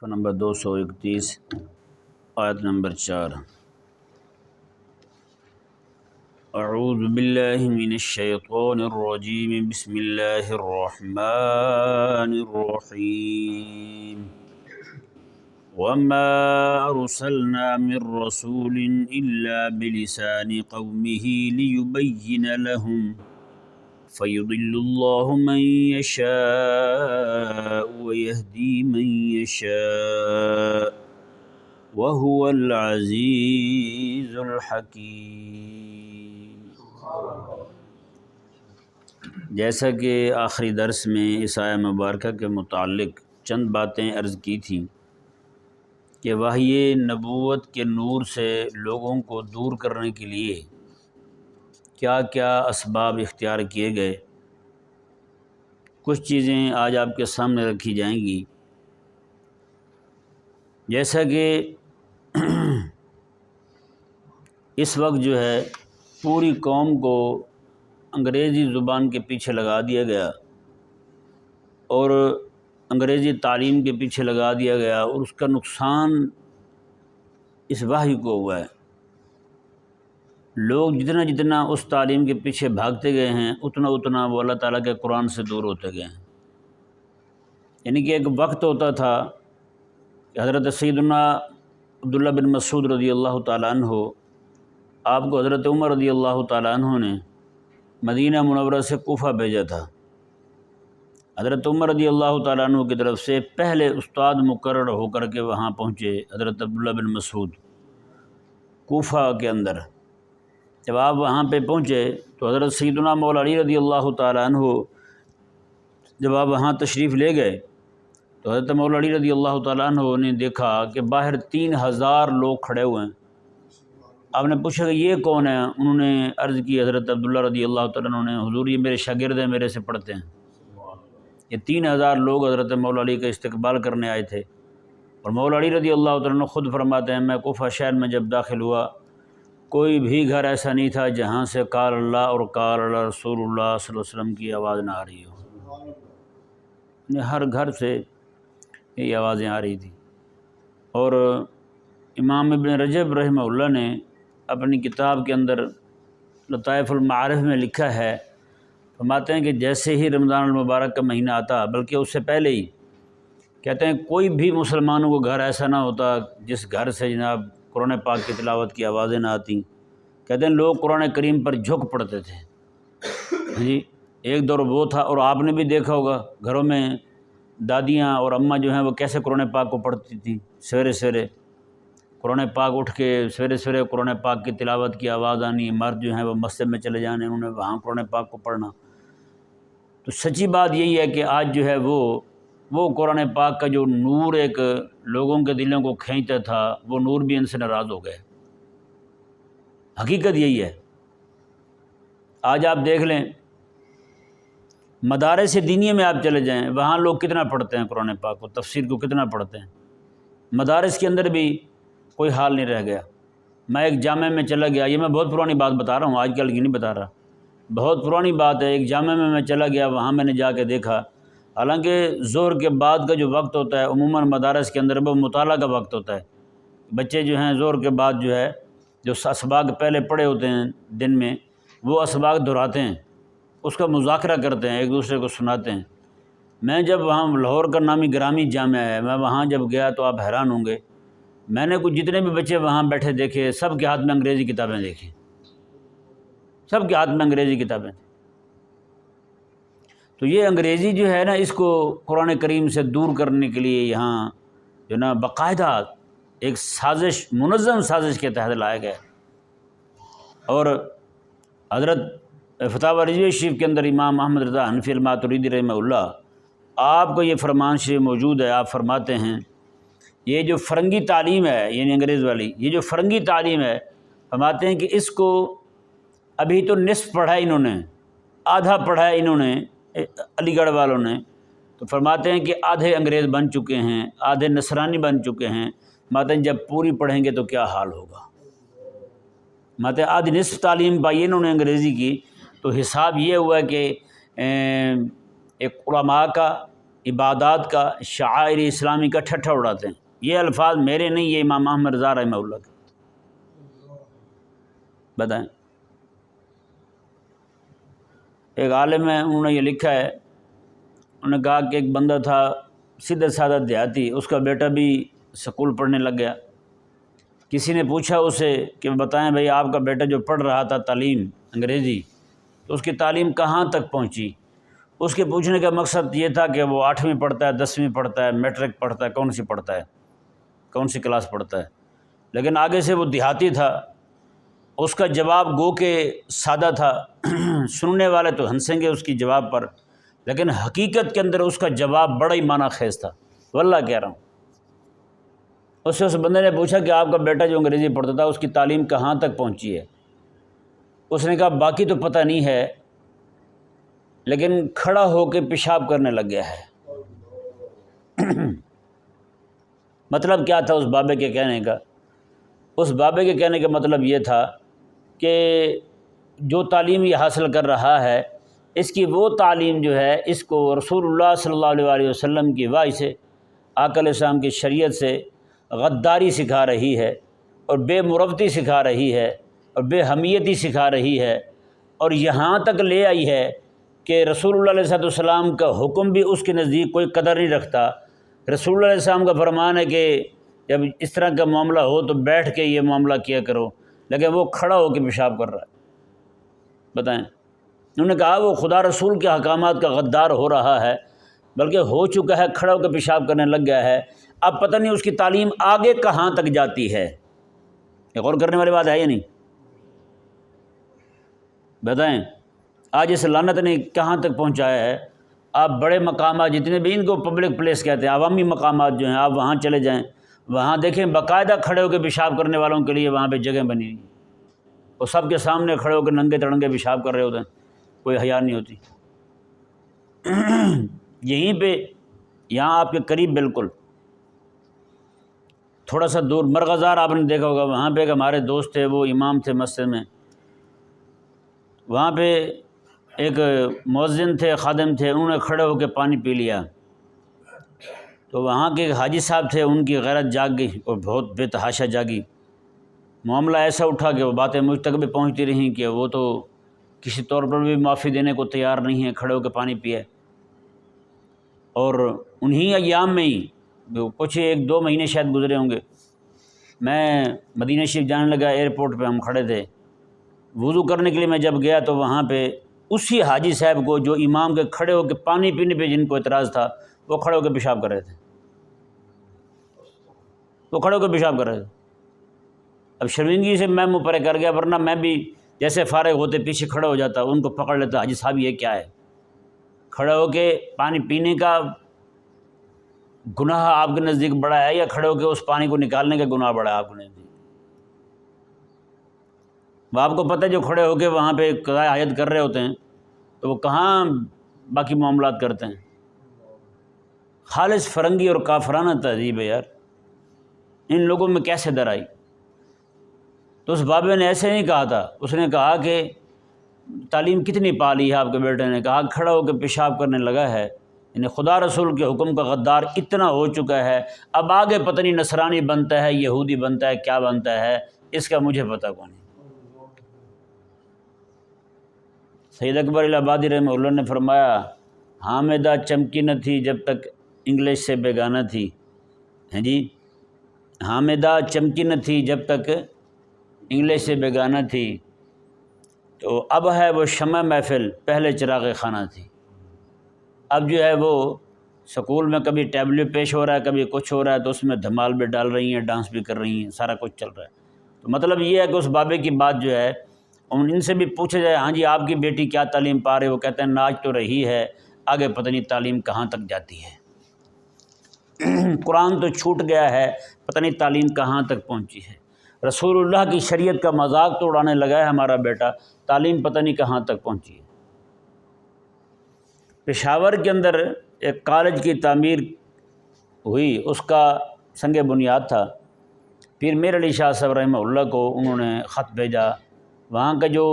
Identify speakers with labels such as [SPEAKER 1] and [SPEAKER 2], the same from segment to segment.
[SPEAKER 1] Number 231 آیت number 4۔ اعوذ باللہ من الشیطان الرجیم، بسم اللہ الرحمن الرحیم۔ وما ارسلنا من رسول الا بلسان قومه ليبين لهم فيضل الله من يشاء ويهدي من يشاء وهو العزيز الحكيم۔ جیسا کہ آخری درس میں اس آیہ مبارکہ کے متعلق چند باتیں عرض کی تھیں کہ وحی نبوت کے نور سے لوگوں کو دور کرنے کے لیے کیا کیا اسباب اختیار کیے گئے، کچھ چیزیں آج آپ کے سامنے رکھی جائیں گی۔ جیسا کہ اس وقت جو ہے پوری قوم کو انگریزی زبان کے پیچھے لگا دیا گیا اور انگریزی تعلیم کے پیچھے لگا دیا گیا، اور اس کا نقصان اس وحی کو ہوا ہے۔ لوگ جتنا اس تعلیم کے پیچھے بھاگتے گئے ہیں اتنا وہ اللہ تعالیٰ کے قرآن سے دور ہوتے گئے ہیں۔ یعنی کہ ایک وقت ہوتا تھا کہ حضرت سیدنا عبداللہ بن مسعود رضی اللہ تعالیٰ عنہ، آپ کو حضرت عمر رضی اللہ تعالیٰ عنہ نے مدینہ منورہ سے کوفہ بھیجا تھا۔ حضرت عمر رضی اللہ تعالیٰ عنہ کی طرف سے پہلے استاد مقرر ہو کر کے وہاں پہنچے حضرت عبداللہ بن مسعود کوفہ کے اندر۔ جب آپ وہاں پہ پہنچے تو حضرت سیدنا مولا علی رضی اللہ تعالیٰ عنہ جب آپ وہاں تشریف لے گئے تو حضرت مولا علی رضی اللہ تعالیٰ عنہ نے دیکھا کہ باہر 3000 لوگ کھڑے ہوئے ہیں۔ آپ نے پوچھا کہ یہ کون ہے؟ انہوں نے عرض کی حضرت عبداللہ رضی اللہ تعالیٰ عنہ نے، حضور یہ میرے شاگرد ہیں، میرے سے پڑھتے ہیں۔ یہ 3000 لوگ حضرت مولا علی کا استقبال کرنے آئے تھے، اور مولا علی رضی اللہ تعالیٰ عنہ خود فرماتے ہیں میں کوفہ شہر میں جب داخل ہوا کوئی بھی گھر ایسا نہیں تھا جہاں سے قال اللہ اور قال رسول اللہ صلی اللہ علیہ وسلم کی آواز نہ آ رہی ہو۔ ہر گھر سے یہ آوازیں آ رہی تھیں۔ اور امام ابن رجب رحمہ اللہ نے اپنی کتاب کے اندر لطائف المعارف میں لکھا ہے، فرماتے ہیں کہ جیسے ہی رمضان المبارک کا مہینہ آتا، بلکہ اس سے پہلے ہی، کہتے ہیں کوئی بھی مسلمانوں کو گھر ایسا نہ ہوتا جس گھر سے جناب قرآن پاک کی تلاوت کی آوازیں نہ آتیں۔ کہتے ہیں لوگ قرآن کریم پر جھک پڑتے تھے۔ جی ایک دور وہ تھا، اور آپ نے بھی دیکھا ہوگا گھروں میں دادیاں اور اماں جو ہیں وہ کیسے قرآن پاک کو پڑھتی تھیں۔ سویرے سویرے قرآن پاک اٹھ کے سویرے سویرے قرآن پاک کی تلاوت کی آواز آنی، مرد جو ہیں وہ مسجد میں چلے جانے، انہوں نے وہاں قرآن پاک کو پڑھنا۔ تو سچی بات یہی ہے کہ آج جو ہے وہ قرآن پاک کا جو نور ایک لوگوں کے دلوں کو کھینچتا تھا، وہ نور بھی ان سے ناراض ہو گئے۔ حقیقت یہی ہے۔ آج آپ دیکھ لیں مدارس دینیہ میں آپ چلے جائیں، وہاں لوگ کتنا پڑھتے ہیں قرآن پاک کو، تفسیر کو کتنا پڑھتے ہیں۔ مدارس کے اندر بھی کوئی حال نہیں رہ گیا۔ میں ایک جامعہ میں چلا گیا، یہ میں بہت پرانی بات بتا رہا ہوں، آج کل کی نہیں بتا رہا، بہت پرانی بات ہے۔ ایک جامعہ میں چلا گیا، وہاں میں نے جا کے دیکھا، حالانکہ ظہر کے بعد کا جو وقت ہوتا ہے عموماً مدارس کے اندر وہ مطالعہ کا وقت ہوتا ہے۔ بچے جو ہیں ظہر کے بعد جو ہے جو اسباق پہلے پڑھے ہوتے ہیں دن میں، وہ اسباق دہراتے ہیں، اس کا مذاکرہ کرتے ہیں، ایک دوسرے کو سناتے ہیں۔ میں جب وہاں لاہور کا نامی گرامی جامعہ ہے، میں وہاں جب گیا تو آپ حیران ہوں گے، میں نے کچھ جتنے بھی بچے وہاں بیٹھے دیکھے، سب کے ہاتھ میں انگریزی کتابیں دیکھی، سب کے ہاتھ میں انگریزی کتابیں۔ تو یہ انگریزی جو ہے نا، اس کو قرآن کریم سے دور کرنے کے لیے یہاں جو نا باقاعدہ ایک سازش، منظم سازش کے تحت لایا گیا۔ اور حضرت فتاوی رضویہ شریف کے اندر امام احمد رضا حنفی الماتریدی رحمہ اللہ، آپ کو یہ فرمان شریف موجود ہے، آپ فرماتے ہیں یہ جو فرنگی تعلیم ہے، یعنی انگریز والی، یہ جو فرنگی تعلیم ہے، فرماتے ہیں کہ اس کو ابھی تو نصف پڑھا ہے انہوں نے، آدھا پڑھا ہے انہوں نے علی گڑھ والوں نے، تو فرماتے ہیں کہ آدھے انگریز بن چکے ہیں، آدھے نصرانی بن چکے ہیں۔ فرماتے ہیں جب پوری پڑھیں گے تو کیا حال ہوگا۔ فرماتے ہیں آدھی نصف تعلیم پائی انہوں نے انگریزی کی، تو حساب یہ ہوا کہ ایک علماء کا عبادات کا، شعائر اسلامی کا ٹھٹھا اڑاتے ہیں۔ یہ الفاظ میرے نہیں، یہ امام احمد رضا رحمہ اللہ کے۔ بتائیں، ایک عالم ہے، انہوں نے یہ لکھا ہے، انہوں نے کہا کہ ایک بندہ تھا سیدھا سادہ دیہاتی، اس کا بیٹا بھی سکول پڑھنے لگ گیا۔ کسی نے پوچھا اسے کہ بتائیں بھائی آپ کا بیٹا جو پڑھ رہا تھا تعلیم انگریزی، تو اس کی تعلیم کہاں تک پہنچی؟ اس کے پوچھنے کا مقصد یہ تھا کہ وہ 8ویں پڑھتا ہے، 10ویں پڑھتا ہے، میٹرک پڑھتا ہے، کون سی پڑھتا ہے، کون سی کلاس پڑھتا ہے۔ لیکن آگے سے وہ دیہاتی تھا، اس کا جواب گو کہ سادہ تھا، سننے والے تو ہنسیں گے اس کی جواب پر، لیکن حقیقت کے اندر اس کا جواب بڑا ہی معنی خیز تھا، واللہ کہہ رہا ہوں۔ اس سے اس بندے نے پوچھا کہ آپ کا بیٹا جو انگریزی پڑھتا تھا اس کی تعلیم کہاں تک پہنچی ہے؟ اس نے کہا باقی تو پتہ نہیں ہے، لیکن کھڑا ہو کے پیشاب کرنے لگ گیا ہے۔ مطلب کیا تھا اس بابے کے کہنے کا؟ اس بابے کے کہنے کا مطلب یہ تھا کہ جو تعلیم یہ حاصل کر رہا ہے، اس کی وہ تعلیم جو ہے اس کو رسول اللہ صلی اللہ علیہ وسلم کی وحی سے، آقا علیہ السلام کی شریعت سے غداری سکھا رہی ہے، اور بے مروتی سکھا رہی ہے، اور بے حمیتی سکھا رہی ہے، اور یہاں تک لے آئی ہے کہ رسول اللہ علیہ السلام کا حکم بھی اس کے نزدیک کوئی قدر نہیں رکھتا۔ رسول اللہ علیہ السلام کا فرمان ہے کہ جب اس طرح کا معاملہ ہو تو بیٹھ کے یہ معاملہ کیا کرو، لیکن وہ کھڑا ہو کے پیشاب کر رہا ہے۔ بتائیں، انہوں نے کہا وہ خدا رسول کے احکامات کا غدار ہو رہا ہے، بلکہ ہو چکا ہے، کھڑا ہو کے پیشاب کرنے لگ گیا ہے۔ اب پتہ نہیں اس کی تعلیم آگے کہاں تک جاتی ہے۔ یہ غور کرنے والی بات ہے یا نہیں؟ بتائیں، آج اس لعنت نے کہاں تک پہنچایا ہے؟ آپ بڑے مقامات جتنے بھی، ان کو پبلک پلیس کہتے ہیں، عوامی مقامات جو ہیں، آپ وہاں چلے جائیں، وہاں دیکھیں باقاعدہ کھڑے ہو کے پیشاب کرنے والوں کے لیے وہاں پہ جگہ بنی ہوئی، وہ سب کے سامنے کھڑے ہو کے ننگے تڑنگے پیشاب کر رہے ہوتے ہیں، کوئی حیا نہیں ہوتی۔ یہیں پہ، یہاں آپ کے قریب بالکل تھوڑا سا دور مرغزار آپ نے دیکھا ہوگا، وہاں پہ ایک ہمارے دوست تھے، وہ امام تھے مسجد میں، وہاں پہ ایک مؤذن تھے، خادم تھے، انہوں نے کھڑے ہو کے پانی پی لیا، تو وہاں کے حاجی صاحب تھے، ان کی غیرت جاگ گئی اور بہت بے تحاشا جاگی۔ معاملہ ایسا اٹھا کہ وہ باتیں مجھ تک بھی پہنچتی رہیں کہ وہ تو کسی طور پر بھی معافی دینے کو تیار نہیں ہے، کھڑے ہو کے پانی پیے۔ اور انہی ایام میں ہی کچھ 1-2 مہینے شاید گزرے ہوں گے، میں مدینہ شریف جانے لگا، ایئرپورٹ پہ ہم کھڑے تھے، وضو کرنے کے لیے میں جب گیا تو وہاں پہ اسی حاجی صاحب کو جو امام کے کھڑے ہو کے پانی پینے پہ جن کو اعتراض تھا، وہ کھڑے ہو کے پیشاب کر رہے تھے، وہ کھڑے ہو کے پیشاب کر رہے تھے۔ اب شرمندگی سے میں منہ پرے کر گیا، ورنہ میں بھی جیسے فارغ ہوتے پیچھے کھڑا ہو جاتا، ان کو پکڑ لیتا، حاجی صاحب یہ کیا ہے؟ کھڑے ہو کے پانی پینے کا گناہ آپ کے نزدیک بڑا ہے، یا کھڑے ہو کے اس پانی کو نکالنے کا گناہ بڑا ہے آپ کے نزدیک؟ وہ آپ کو پتہ ہے جو کھڑے ہو کے وہاں پہ قضاء حاجت کر رہے ہوتے ہیں تو وہ کہاں باقی معاملات کرتے ہیں؟ خالص فرنگی اور کافرانہ تہذیب ہے یار، ان لوگوں میں کیسے در آئی؟ تو اس بابے نے ایسے نہیں کہا تھا، اس نے کہا کہ تعلیم کتنی پا لی ہے آپ کے بیٹے نے؟ کہا کھڑا ہو کے پیشاب کرنے لگا ہے، یعنی خدا رسول کے حکم کا غدار اتنا ہو چکا ہے، اب آگے پتہ نہیں نصرانی بنتا ہے، یہودی بنتا ہے، کیا بنتا ہے، اس کا مجھے پتہ کون نہیں۔ سید اکبر الہ آبادی رحمہ اللہ نے فرمایا، حامدہ چمکی نہ تھی جب تک انگلش سے بیگانہ تھی، ہیں جی، حامدہ چمکی نہ تھی جب تک انگلش سے بیگانہ تھی، تو اب ہے وہ شمع محفل پہلے چراغ خانہ تھی۔ اب جو ہے وہ سکول میں کبھی ٹیبلو پیش ہو رہا ہے، کبھی کچھ ہو رہا ہے، تو اس میں دھمال بھی ڈال رہی ہیں، ڈانس بھی کر رہی ہیں، سارا کچھ چل رہا ہے۔ تو مطلب یہ ہے کہ اس بابے کی بات جو ہے، ان سے بھی پوچھا جائے، ہاں جی آپ کی بیٹی کیا تعلیم پا رہے؟ وہ کہتے ہیں ناچ تو رہی ہے، آگے پتہ نہیں تعلیم کہاں تک جاتی ہے۔ قرآن تو چھوٹ گیا ہے، پتہ نہیں تعلیم کہاں تک پہنچی ہے۔ رسول اللہ کی شریعت کا مذاق تو اڑانے لگا ہے ہمارا بیٹا، تعلیم پتہ نہیں کہاں تک پہنچی ہے۔ پشاور کے اندر ایک کالج کی تعمیر ہوئی، اس کا سنگ بنیاد تھا، پھر میر علی شاہ صاحب رحمہ اللہ کو انہوں نے خط بھیجا، وہاں کا جو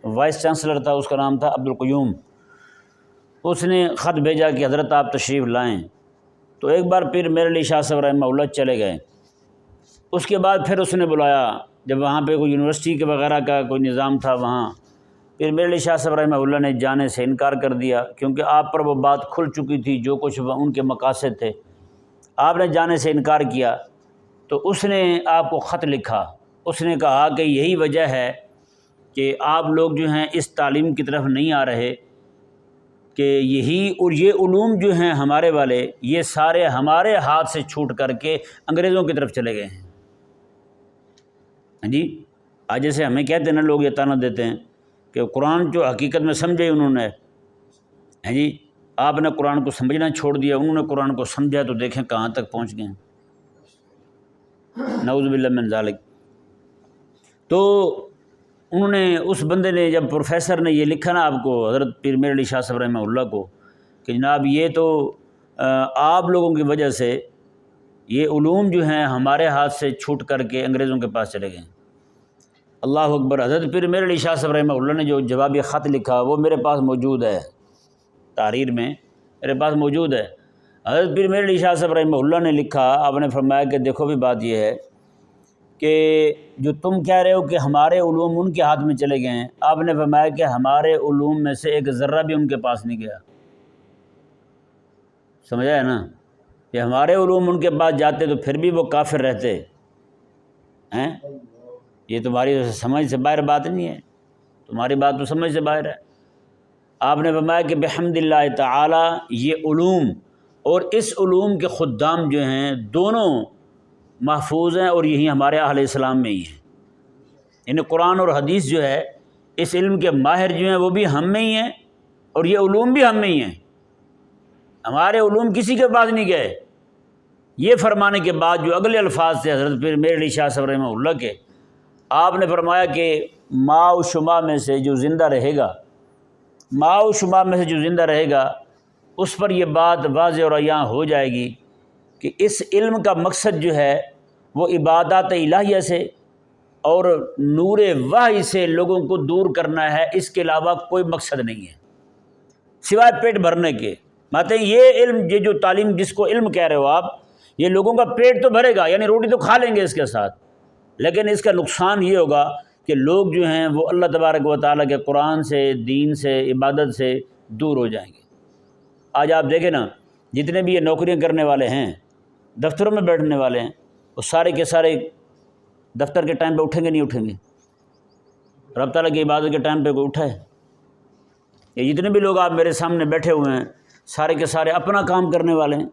[SPEAKER 1] وائس چانسلر تھا اس کا نام تھا عبدالقیوم، اس نے خط بھیجا کہ حضرت آپ تشریف لائیں، تو ایک بار پھر میر علی شاہ صاحب رحمہ اللہ چلے گئے۔ اس کے بعد پھر اس نے بلایا، جب وہاں پہ کوئی یونیورسٹی کے وغیرہ کا کوئی نظام تھا وہاں، پھر میر علی شاہ صاحب رحمہ اللہ نے جانے سے انکار کر دیا، کیونکہ آپ پر وہ بات کھل چکی تھی، جو کچھ ان کے مقاصد تھے، آپ نے جانے سے انکار کیا۔ تو اس نے آپ کو خط لکھا، اس نے کہا کہ یہی وجہ ہے کہ آپ لوگ جو ہیں اس تعلیم کی طرف نہیں آ رہے، کہ یہی اور یہ علوم جو ہیں ہمارے والے، یہ سارے ہمارے ہاتھ سے چھوٹ کر کے انگریزوں کی طرف چلے گئے ہیں۔ ہاں جی، آج جیسے ہمیں کہتے ہیں نا، لوگ یہ طعنہ دیتے ہیں کہ قرآن جو حقیقت میں سمجھے انہوں نے، ہاں جی، آپ نے قرآن کو سمجھنا چھوڑ دیا، انہوں نے قرآن کو سمجھا تو دیکھیں کہاں تک پہنچ گئے ہیں، نعوذ باللہ من ذالک۔ تو انہوں نے، اس بندے نے، جب پروفیسر نے یہ لکھا نا آپ کو، حضرت پیر میر علی شاہ صاحب رحمہ اللہ کو، کہ جناب یہ تو آپ لوگوں کی وجہ سے یہ علوم جو ہیں ہمارے ہاتھ سے چھوٹ کر کے انگریزوں کے پاس چلے گئے ہیں۔ اللہ اکبر۔ حضرت پیر میر علی شاہ صاحب رحمہ اللہ نے جو جوابی خط لکھا وہ میرے پاس موجود ہے، تحریر میں میرے پاس موجود ہے۔ حضرت پیر میر علی شاہ صاحب رحمہ اللہ نے لکھا، آپ نے فرمایا کہ دیکھو بھی بات یہ ہے کہ جو تم کہہ رہے ہو کہ ہمارے علوم ان کے ہاتھ میں چلے گئے ہیں، آپ نے فرمایا کہ ہمارے علوم میں سے ایک ذرہ بھی ان کے پاس نہیں گیا۔ سمجھا ہے نا، کہ ہمارے علوم ان کے پاس جاتے تو پھر بھی وہ کافر رہتے ہیں۔ یہ تمہاری سمجھ سے باہر بات نہیں ہے، تمہاری بات تو سمجھ سے باہر ہے۔ آپ نے فرمایا کہ بحمد اللہ تعالی یہ علوم اور اس علوم کے خدام جو ہیں دونوں محفوظ ہیں، اور یہی ہمارے اہل اسلام میں ہی ہیں۔ یعنی قرآن اور حدیث جو ہے، اس علم کے ماہر جو ہیں وہ بھی ہم میں ہی ہیں، اور یہ علوم بھی ہم میں ہی ہیں، ہمارے علوم کسی کے پاس نہیں گئے۔ یہ فرمانے کے بعد جو اگلے الفاظ تھے حضرت پیر میر علی شاہ صاحب رحمہ اللہ کے، آپ نے فرمایا کہ ماء و شمع میں سے جو زندہ رہے گا، ماء و شمع میں سے جو زندہ رہے گا، اس پر یہ بات واضح اور عیاں ہو جائے گی کہ اس علم کا مقصد جو ہے وہ عبادات الہیہ سے اور نور وحی سے لوگوں کو دور کرنا ہے، اس کے علاوہ کوئی مقصد نہیں ہے سوائے پیٹ بھرنے کے۔ ماتے یہ علم، یہ جو تعلیم جس کو علم کہہ رہے ہو آپ، یہ لوگوں کا پیٹ تو بھرے گا، یعنی روٹی تو کھا لیں گے اس کے ساتھ، لیکن اس کا نقصان یہ ہوگا کہ لوگ جو ہیں وہ اللہ تبارک و تعالیٰ کے قرآن سے، دین سے، عبادت سے دور ہو جائیں گے۔ آج آپ دیکھیں نا، جتنے بھی یہ نوکریاں کرنے والے ہیں، دفتروں میں بیٹھنے والے ہیں، وہ سارے کے سارے دفتر کے ٹائم پہ اٹھیں گے نہیں اٹھیں گے؟ رب تعالیٰ کی عبادت کے ٹائم پہ کوئی اٹھا ہے؟ یہ جتنے بھی لوگ آپ میرے سامنے بیٹھے ہوئے ہیں، سارے کے سارے اپنا کام کرنے والے ہیں،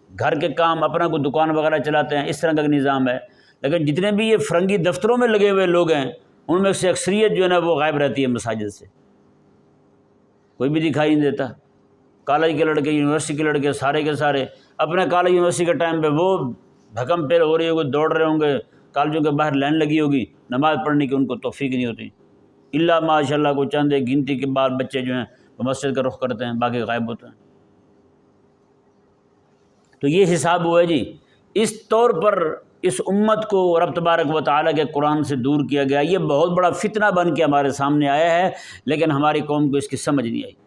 [SPEAKER 1] گھر کے کام، اپنا کوئی دکان وغیرہ چلاتے ہیں، اس طرح کا نظام ہے۔ لیکن جتنے بھی یہ فرنگی دفتروں میں لگے ہوئے لوگ ہیں، ان میں سے اکثریت جو ہے نا وہ غائب رہتی ہے مساجد سے، کوئی بھی دکھائی نہیں دیتا۔ کالج کے لڑکے، یونیورسٹی کے لڑکے، سارے کے سارے اپنے کالج یونیورسٹی کے ٹائم پہ وہ بھکم پیر ہو رہی ہوگی، دوڑ رہے ہوں گے، کالجوں کے باہر لائن لگی ہوگی، نماز پڑھنے کی ان کو توفیق نہیں ہوتی، الا ماشاء اللہ کو چند ایک گنتی کے بعد بچے جو ہیں وہ مسجد کا رخ کرتے ہیں، باقی غائب ہوتے ہیں۔ تو یہ حساب ہوا ہے جی۔ اس طور پر اس امت کو رب تبارک و تعالیٰ کے قرآن سے دور کیا گیا، یہ بہت بڑا فتنہ بن کے ہمارے سامنے آیا ہے، لیکن ہماری قوم کو اس کی سمجھ نہیں آئی۔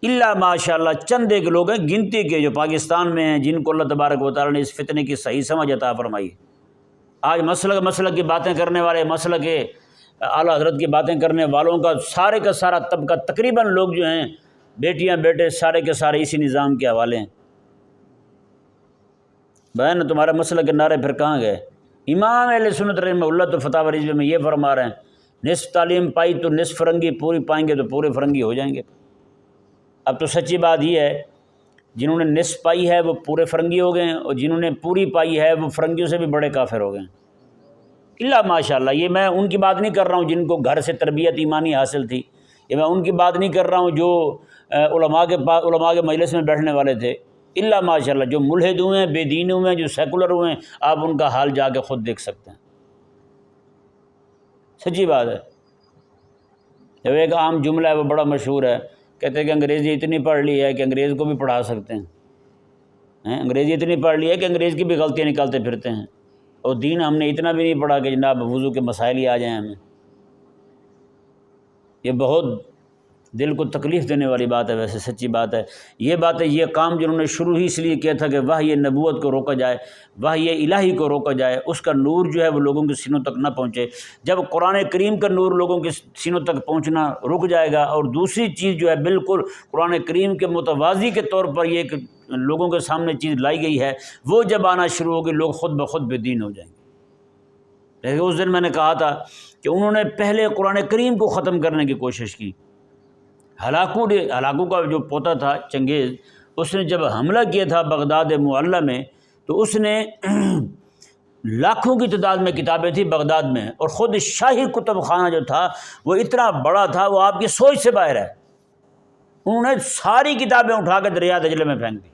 [SPEAKER 1] الا ماشاء اللہ چند ایک لوگ ہیں گنتی کے جو پاکستان میں ہیں، جن کو اللہ تبارک و تعالیٰ نے اس فتنے کی صحیح سمجھ عطا فرمائی۔ آج مسلک کی باتیں کرنے والے، مسلک کے اعلیٰ حضرت کی باتیں کرنے والوں کا سارے کا سارا طبقہ، تقریباً لوگ جو ہیں، بیٹیاں بیٹے، سارے کے سارے اسی نظام کے حوالے ہیں۔ بہن تمہارا مسئلہ کے نعرے پھر کہاں گئے؟ امام اہل سنت رحمہ اللہ تو فتاوی رضویہ میں یہ فرما رہے ہیں، نصف تعلیم پائی تو نصف فرنگی، پوری پائیں گے تو پورے فرنگی ہو جائیں گے۔ اب تو سچی بات یہ ہے، جنہوں نے نصف پائی ہے وہ پورے فرنگی ہو گئے ہیں، اور جنہوں نے پوری پائی ہے وہ فرنگیوں سے بھی بڑے کافر ہو گئے ہیں۔ اللہ ماشاء اللہ، یہ میں ان کی بات نہیں کر رہا ہوں جن کو گھر سے تربیت ایمانی حاصل تھی، یہ میں ان کی بات نہیں کر رہا ہوں جو علماء کے مجلس میں بیٹھنے والے تھے۔ اللہ ماشاء اللہ، جو ملحد ہوئے ہیں، بے دین ہوئے ہیں، جو سیکولر ہوئے ہیں، آپ ان کا حال جا کے خود دیکھ سکتے ہیں۔ سچی بات ہے۔ جب ایک عام جملہ ہے وہ بڑا مشہور ہے، کہتے ہیں کہ انگریزی اتنی پڑھ لی ہے کہ انگریز کو بھی پڑھا سکتے ہیں، انگریزی اتنی پڑھ لی ہے کہ انگریز کی بھی غلطیاں نکالتے پھرتے ہیں، اور دین ہم نے اتنا بھی نہیں پڑھا کہ جناب وضو کے مسائل ہی آ جائیں ہمیں۔ یہ بہت دل کو تکلیف دینے والی بات ہے، ویسے سچی بات ہے یہ بات ہے۔ یہ کام جنہوں نے شروع ہی اس لیے کیا تھا کہ وحی نبوت کو روکا جائے، وحی الہی کو روکا جائے، اس کا نور جو ہے وہ لوگوں کے سینوں تک نہ پہنچے۔ جب قرآن کریم کا نور لوگوں کے سینوں تک پہنچنا رک جائے گا، اور دوسری چیز جو ہے بالکل قرآن کریم کے متوازی کے طور پر یہ لوگوں کے سامنے چیز لائی گئی ہے، وہ جب آنا شروع ہوگی لوگ خود بخود بے دین ہو جائیں گے۔ لیکن اس دن میں نے کہا تھا کہ انہوں نے پہلے قرآن کریم کو ختم کرنے کی کوشش کی۔ ہلاکو کا جو پوتا تھا چنگیز، اس نے جب حملہ کیا تھا بغداد معلیٰ میں، تو اس نے لاکھوں کی تعداد میں کتابیں تھیں بغداد میں، اور خود شاہی کتب خانہ جو تھا وہ اتنا بڑا تھا، وہ آپ کی سوچ سے باہر ہے۔ انہوں نے ساری کتابیں اٹھا کے دریا دجلہ میں پھینک دی،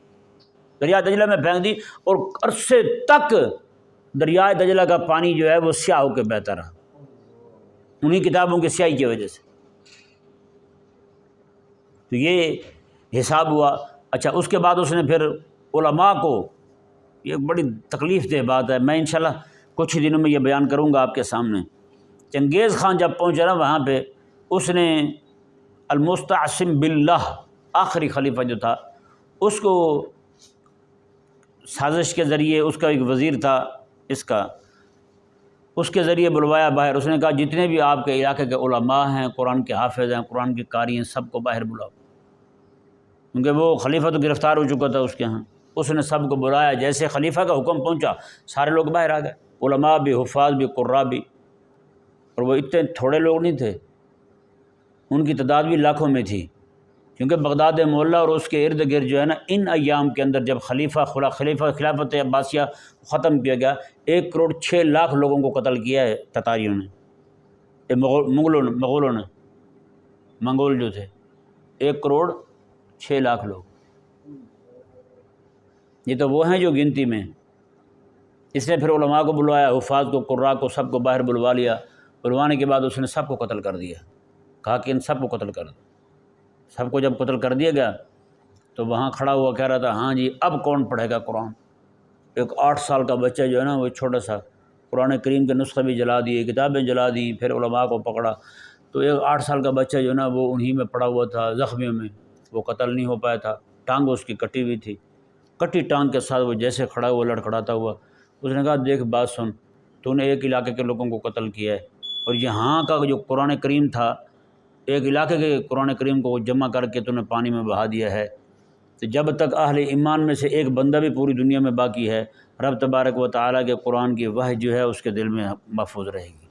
[SPEAKER 1] دریا دجلہ میں پھینک دی، اور عرصے تک دریا دجلہ کا پانی جو ہے وہ سیاہ ہو کے بہتا رہا، انہی کتابوں کی سیاہی کی وجہ سے۔ تو یہ حساب ہوا۔ اچھا، اس کے بعد اس نے پھر علماء کو، یہ بڑی تکلیف دہ بات ہے، میں انشاءاللہ کچھ ہی دنوں میں یہ بیان کروں گا آپ کے سامنے۔ چنگیز خان جب پہنچا نا وہاں پہ، اس نے المستعصم باللہ آخری خلیفہ جو تھا، اس کو سازش کے ذریعے، اس کا ایک وزیر تھا اس کے ذریعے بلوایا باہر۔ اس نے کہا جتنے بھی آپ کے علاقے کے علماء ہیں، قرآن کے حافظ ہیں، قرآن کے قاری ہیں، سب کو باہر بلاؤ، کیونکہ وہ خلیفہ تو گرفتار ہو چکا تھا اس کے ہاں۔ اس نے سب کو بلایا، جیسے خلیفہ کا حکم پہنچا سارے لوگ باہر آ گئے، علماء بھی، حفاظ بھی، قراء بھی، اور وہ اتنے تھوڑے لوگ نہیں تھے، ان کی تعداد بھی لاکھوں میں تھی، کیونکہ بغداد معلیٰ اور اس کے ارد گرد جو ہے نا، ان ایام کے اندر جب خلافت عباسیہ ختم کیا گیا، 1,06,00,000 لوگوں کو قتل کیا ہے تتاریوں نے، منگول جو تھے، 1,06,00,000 لوگ۔ یہ تو وہ ہیں جو گنتی میں۔ اس نے پھر علماء کو بلوایا، حفاظ کو، قراء کو، سب کو باہر بلوا لیا۔ بلوانے کے بعد اس نے سب کو قتل کر دیا، کہا کہ ان سب کو قتل کر دو۔ سب کو جب قتل کر دیا گیا تو وہاں کھڑا ہوا کہہ رہا تھا ہاں جی اب کون پڑھے گا قرآن؟ ایک 8 سال کا بچہ جو ہے نا، وہ چھوٹا سا، قرآن کریم کے نسخے بھی جلا دیے، کتابیں جلا دی، پھر علماء کو پکڑا۔ تو ایک 8 سال کا بچہ جو ہے نا، وہ انہی میں پڑا ہوا تھا، زخمیوں میں، وہ قتل نہیں ہو پایا تھا، ٹانگ اس کی کٹی ہوئی تھی، کٹی ٹانگ کے ساتھ وہ جیسے کھڑا ہوا لڑکھڑاتا ہوا۔ اس نے کہا دیکھ بات سن، تو نے ایک علاقے کے لوگوں کو قتل کیا ہے، اور یہاں کا جو قرآن کریم تھا، ایک علاقے کے قرآن کریم کو جمع کر کے تو نے پانی میں بہا دیا ہے۔ تو جب تک اہل ایمان میں سے ایک بندہ بھی پوری دنیا میں باقی ہے، رب تبارک و تعالیٰ کے قرآن کی وحی جو ہے اس کے دل میں محفوظ رہے گی۔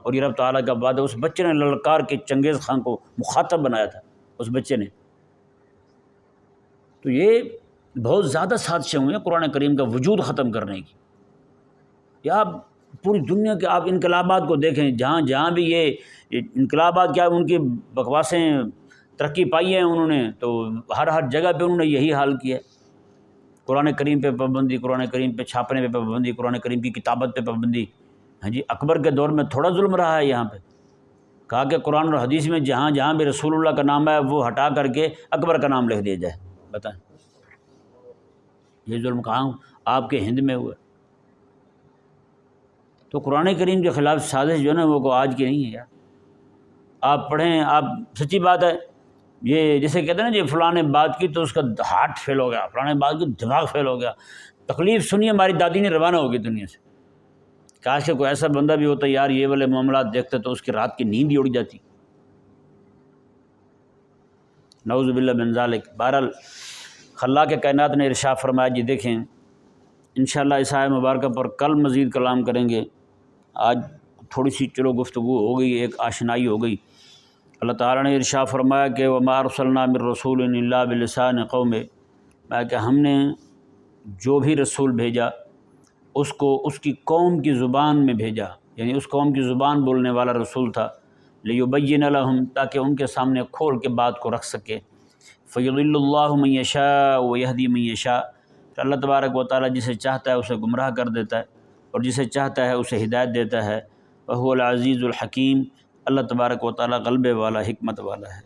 [SPEAKER 1] اور یہ رب تعالیٰ کا وعدہ، اس بچے نے للکار کے چنگیز خان کو مخاطب بنایا تھا، اس بچے نے۔ تو یہ بہت زیادہ سازشیں ہوئی ہیں قرآن کریم کا وجود ختم کرنے کی۔ یا آپ پوری دنیا کے آپ انقلابات کو دیکھیں، جہاں جہاں بھی یہ انقلابات کیا ان کی بکواسیں ترقی پائی ہیں انہوں نے، تو ہر جگہ پہ انہوں نے یہی حال کیا ہے۔ قرآن کریم پہ پابندی، قرآن کریم پہ چھاپنے پہ پابندی، قرآن کریم کی کتابت پہ پابندی۔ ہاں جی، اکبر کے دور میں تھوڑا ظلم رہا ہے یہاں پہ، کہا کہ قرآن اور حدیث میں جہاں جہاں بھی رسول اللہ کا نام ہے وہ ہٹا کر کے اکبر کا نام لکھ دیا جائے۔ بتائیں یہ ظلم کہاں آپ کے ہند میں ہوا؟ تو قرآن کریم کے خلاف سازش جو ہے نا وہ آج کی نہیں ہے یار۔ آپ پڑھیں، آپ سچی بات ہے، یہ جیسے کہتے ہیں نا جی فلاں نے بات کی تو اس کا ہارٹ فیل ہو گیا، فلاں نے بات کی دماغ فیل ہو گیا۔ تکلیف سنی ہماری دادی نے روانہ ہوگی دنیا سے۔ کاش کہ کوئی ایسا بندہ بھی ہوتا یار، یہ والے معاملات دیکھتے تو اس کی رات کی نیند ہی اڑ جاتی۔ نعوذ باللہ من ذالک۔ بہرحال خلاق کائنات نے ارشاد فرمایا، جی دیکھیں انشاءاللہ اس آیت مبارکہ پر کل مزید کلام کریں گے۔ آج تھوڑی سی چلو گفتگو ہو گئی، ایک آشنائی ہو گئی۔ اللہ تعالیٰ نے ارشاد فرمایا کہ وَمَا أَرْسَلْنَا مِن رَّسُولٍ إِلَّا بِلِسَانِ قَوْمِهِ، میں کہ ہم نے جو بھی رسول بھیجا اس کو اس کی قوم کی زبان میں بھیجا، یعنی اس قوم کی زبان بولنے والا رسول تھا، لِيُبَيِّنَ لَهُمْ، تاکہ ان کے سامنے کھول کے بات کو رکھ سکے۔ فَيُضِلُّ اللَّهُ مَن يَشَاءُ وَيَهْدِي مَن يَشَاءُ، تو اللہ تبارک و تعالیٰ جسے چاہتا ہے اسے گمراہ کر دیتا ہے، اور جسے چاہتا ہے اسے ہدایت دیتا ہے۔ وَهُوَ الْعَزِيزُ الْحَكِيمُ، اللہ تبارک و تعالیٰ غلبے والا، حکمت والا ہے۔